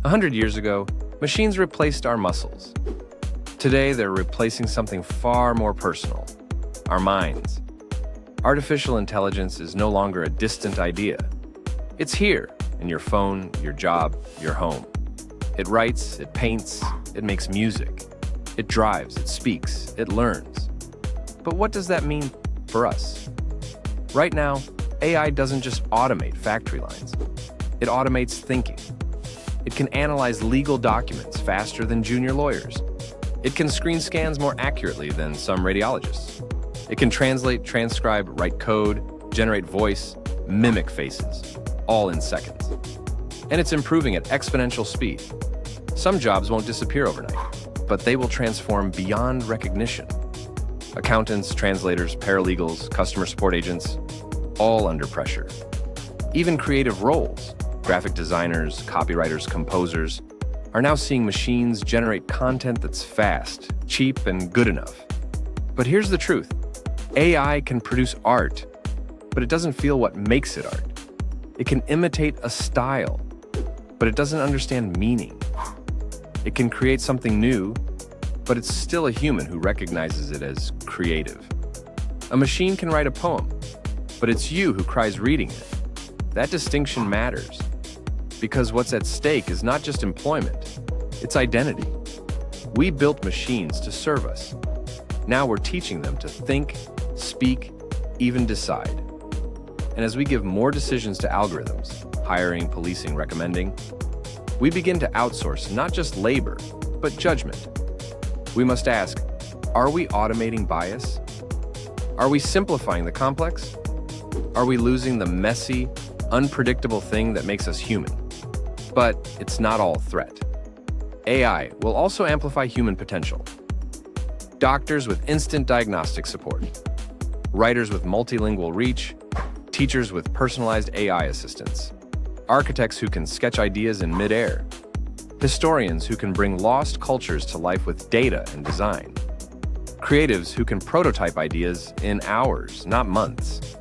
100 years ago, machines replaced our muscles. Today, they're replacing something far more personal, our minds. Artificial intelligence is no longer a distant idea. It's here, in your phone, your job, your home. It writes, it paints, it makes music. It drives, it speaks, it learns. But what does that mean for us? Right now, AI doesn't just automate factory lines. It automates thinking. It can analyze legal documents faster than junior lawyers. It can screen scans more accurately than some radiologists. It can translate, transcribe, write code, generate voice, mimic faces, all in seconds. And it's improving at exponential speed. Some jobs won't disappear overnight, but they will transform beyond recognition. Accountants, translators, paralegals, customer support agents, all under pressure. Even creative roles, graphic designers, copywriters, composers, are now seeing machines generate content that's fast, cheap, and good enough. But here's the truth. AI can produce art, but it doesn't feel what makes it art. It can imitate a style, but it doesn't understand meaning. It can create something new, but it's still a human who recognizes it as creative. A machine can write a poem, but it's you who cries reading it. That distinction matters, because what's at stake is not just employment, it's identity. We built machines to serve us. Now we're teaching them to think, speak, even decide. And as we give more decisions to algorithms, hiring, policing, recommending, we begin to outsource not just labor, but judgment. We must ask, are we automating bias? Are we simplifying the complex? Are we losing the messy, unpredictable thing that makes us human? But it's not all threat. AI will also amplify human potential. Doctors with instant diagnostic support, writers with multilingual reach, teachers with personalized AI assistants, architects who can sketch ideas in midair, historians who can bring lost cultures to life with data and design, creatives who can prototype ideas in hours, not months.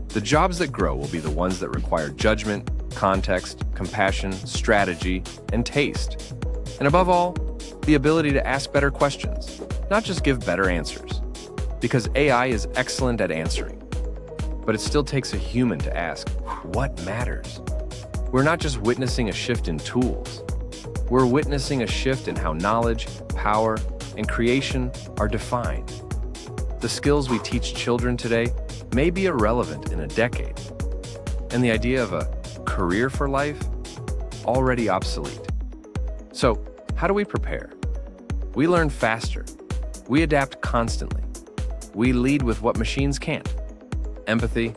The jobs that grow will be the ones that require judgment, context, compassion, strategy, and taste. And above all, the ability to ask better questions, not just give better answers. Because AI is excellent at answering, but it still takes a human to ask, what matters? We're not just witnessing a shift in tools. We're witnessing a shift in how knowledge, power, and creation are defined. The skills we teach children today may be irrelevant in a decade, and the idea of a career for life, already obsolete. So, how do we prepare? We learn faster. We adapt constantly. We lead with what machines can't: empathy,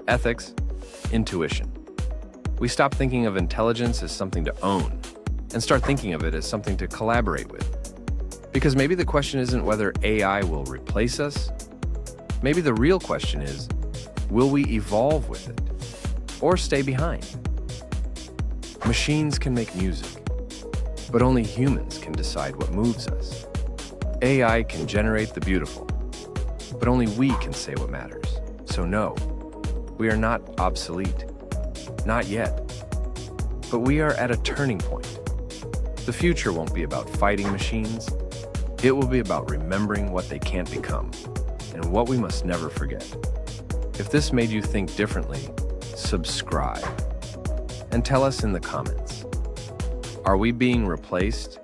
ethics, intuition. We stop thinking of intelligence as something to own and start thinking of it as something to collaborate with. Because maybe the question isn't whether AI will replace us. Maybe the real question is, will we evolve with it or stay behind? Machines can make music, but only humans can decide what moves us. AI can generate the beautiful, but only we can say what matters. So no, we are not obsolete. Not yet. But we are at a turning point. The future won't be about fighting machines. It will be about remembering what they can't become and what we must never forget. If this made you think differently, subscribe and tell us in the comments. Are we being replaced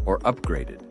or upgraded?